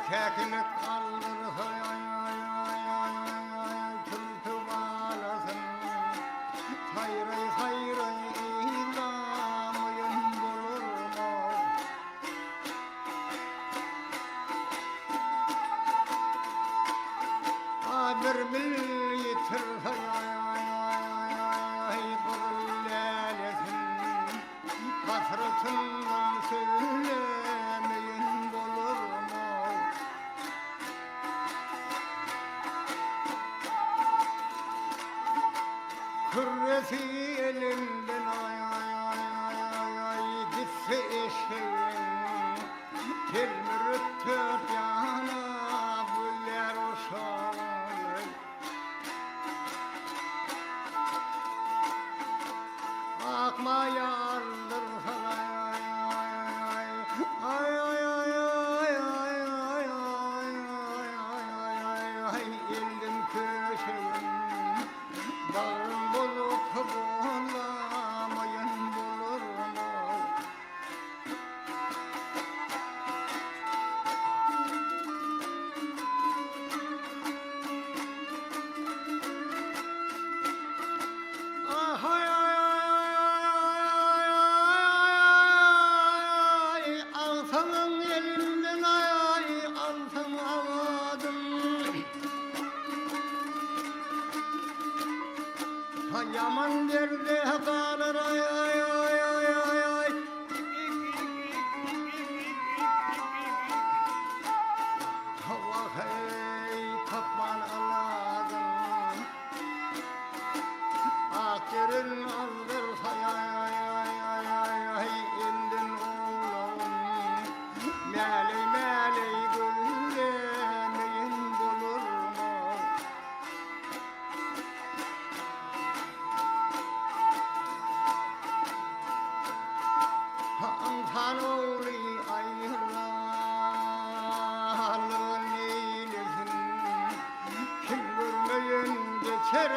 Kekilik kaldırsa tültü bağlasın. Hayray hayray idamıyım bulur mu? Bir bil yitirse kızıl lalesin. Hasretinden söylemeyin bulur mu? Kürresi elinden gitse eşeğin. Telmürüp tört yana güller uşağın. Akma yardırsa eldim köşeğin. Bağrım bulup bulamayın bulur mu? Ah ay ay ay alsanın elimden ay alsan ağladım. Ha yaman derde kalır ay ay ay ay ay ay. Allah hey kapman Allah'ım. Akırın aldırsa ay ay ay ay ay ay indin oğlum. Meley meley güllemeyin bulur mu? Tanrı ayrılalım eylesin. Kim görmeyen geçer